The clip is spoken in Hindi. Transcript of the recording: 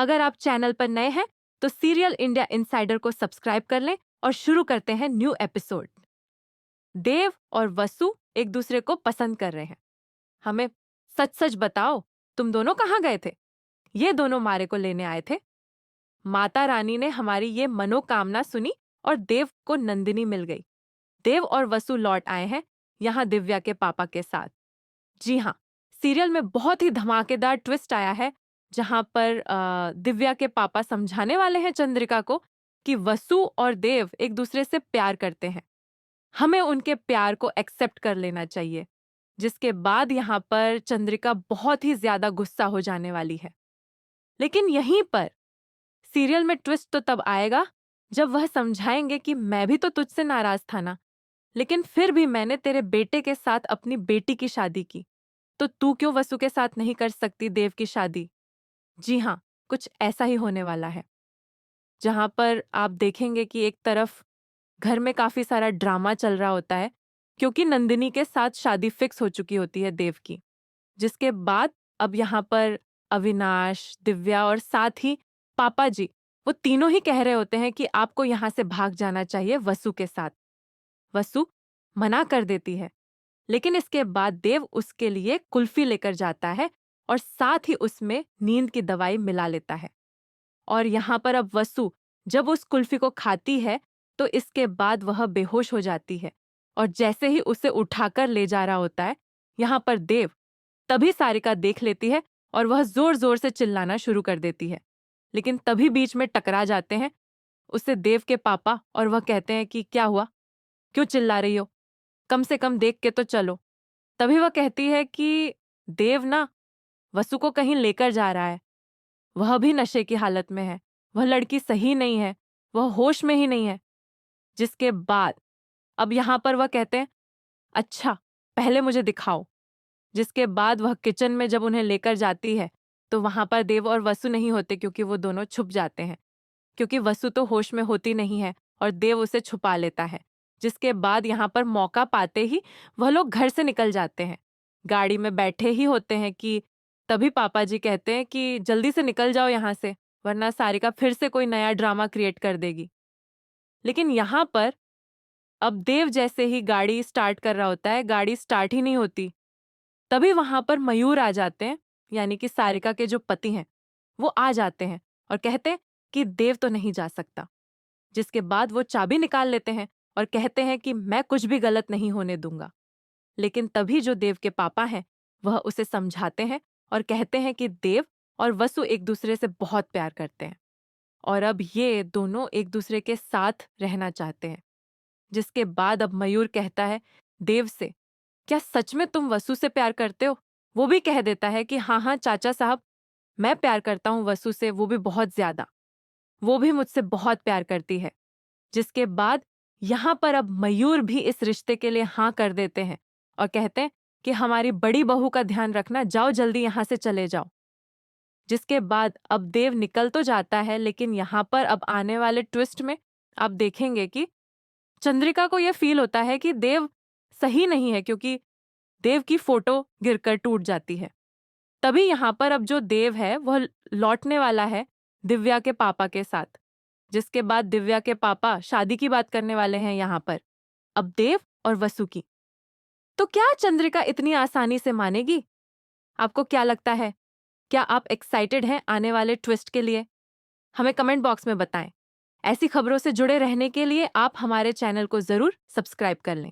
अगर आप चैनल पर नए हैं तो सीरियल इंडिया इनसाइडर को सब्सक्राइब कर लें और शुरू करते हैं न्यू एपिसोड। देव और वसु एक दूसरे को पसंद कर रहे हैं। हमें सच सच बताओ, तुम दोनों कहाँ गए थे? ये दोनों मारे को लेने आए थे। माता रानी ने हमारी ये मनोकामना सुनी और देव को नंदिनी मिल गई। देव और वसु लौट आए हैं यहाँ दिव्या के पापा के साथ। जी हाँ, सीरियल में बहुत ही धमाकेदार ट्विस्ट आया है जहां पर दिव्या के पापा समझाने वाले हैं चंद्रिका को कि वसु और देव एक दूसरे से प्यार करते हैं। हमें उनके प्यार को एक्सेप्ट कर लेना चाहिए। जिसके बाद यहाँ पर चंद्रिका बहुत ही ज्यादा गुस्सा हो जाने वाली है। लेकिन यहीं पर सीरियल में ट्विस्ट तो तब आएगा जब वह समझाएंगे कि मैं भी तो तुझसे नाराज था ना, लेकिन फिर भी मैंने तेरे बेटे के साथ अपनी बेटी की शादी की, तो तू क्यों वसु के साथ नहीं कर सकती देव की शादी? जी हाँ, कुछ ऐसा ही होने वाला है जहां पर आप देखेंगे कि एक तरफ घर में काफी सारा ड्रामा चल रहा होता है क्योंकि नंदिनी के साथ शादी फिक्स हो चुकी होती है देव की। जिसके बाद अब यहाँ पर अविनाश, दिव्या और साथ ही पापा जी, वो तीनों ही कह रहे होते हैं कि आपको यहाँ से भाग जाना चाहिए वसु के साथ। वसु मना कर देती है, लेकिन इसके बाद देव उसके लिए कुल्फी लेकर जाता है और साथ ही उसमें नींद की दवाई मिला लेता है। और यहाँ पर अब वसु जब उस कुल्फी को खाती है तो इसके बाद वह बेहोश हो जाती है और जैसे ही उसे उठाकर ले जा रहा होता है, यहाँ पर देव तभी सारिका देख लेती है और वह जोर जोर से चिल्लाना शुरू कर देती है। लेकिन तभी बीच में टकरा जाते हैं उससे देव के पापा और वह कहते हैं कि क्या हुआ, क्यों चिल्ला रही हो, कम से कम देख के तो चलो। तभी वह कहती है कि देव ना वसु को कहीं लेकर जा रहा है, वह भी नशे की हालत में है, वह लड़की सही नहीं है, वह होश में ही नहीं है। जिसके बाद अब यहाँ पर वह कहते हैं अच्छा पहले मुझे दिखाओ। जिसके बाद वह किचन में जब उन्हें लेकर जाती है तो वहां पर देव और वसु नहीं होते क्योंकि वो दोनों छुप जाते हैं, क्योंकि वसु तो होश में होती नहीं है और देव उसे छुपा लेता है। जिसके बाद यहाँ पर मौका पाते ही वह लोग घर से निकल जाते हैं। गाड़ी में बैठे ही होते हैं कि तभी पापा जी कहते हैं कि जल्दी से निकल जाओ यहाँ से, वरना सारिका फिर से कोई नया ड्रामा क्रिएट कर देगी। लेकिन यहाँ पर अब देव जैसे ही गाड़ी स्टार्ट कर रहा होता है, गाड़ी स्टार्ट ही नहीं होती। तभी वहां पर मयूर आ जाते हैं, यानी कि सारिका के जो पति हैं, वो आ जाते हैं और कहते हैं कि देव तो नहीं जा सकता। जिसके बाद वो चाबी निकाल लेते हैं और कहते हैं कि मैं कुछ भी गलत नहीं होने दूंगा। लेकिन तभी जो देव के पापा हैं वह उसे समझाते हैं और कहते हैं कि देव और वसु एक दूसरे से बहुत प्यार करते हैं और अब ये दोनों एक दूसरे के साथ रहना चाहते हैं। जिसके बाद अब मयूर कहता है देव से, क्या सच में तुम वसु से प्यार करते हो? वो भी कह देता है कि हाँ हाँ चाचा साहब, मैं प्यार करता हूँ वसु से, वो भी बहुत ज्यादा, वो भी मुझसे बहुत प्यार करती है। जिसके बाद यहाँ पर अब मयूर भी इस रिश्ते के लिए हाँ कर देते हैं और कहते हैं कि हमारी बड़ी बहू का ध्यान रखना, जाओ जल्दी यहाँ से चले जाओ। जिसके बाद अब देव निकल तो जाता है, लेकिन यहाँ पर अब आने वाले ट्विस्ट में आप देखेंगे कि चंद्रिका को यह फील होता है कि देव सही नहीं है क्योंकि देव की फोटो गिरकर टूट जाती है। तभी यहाँ पर अब जो देव है वह लौटने वाला है दिव्या के पापा के साथ। जिसके बाद दिव्या के पापा शादी की बात करने वाले हैं यहाँ पर अब देव और वसु की। तो क्या चंद्रिका इतनी आसानी से मानेगी? आपको क्या लगता है? क्या आप एक्साइटेड हैं आने वाले ट्विस्ट के लिए? हमें कमेंट बॉक्स में बताएं। ऐसी खबरों से जुड़े रहने के लिए आप हमारे चैनल को जरूर सब्सक्राइब कर लें।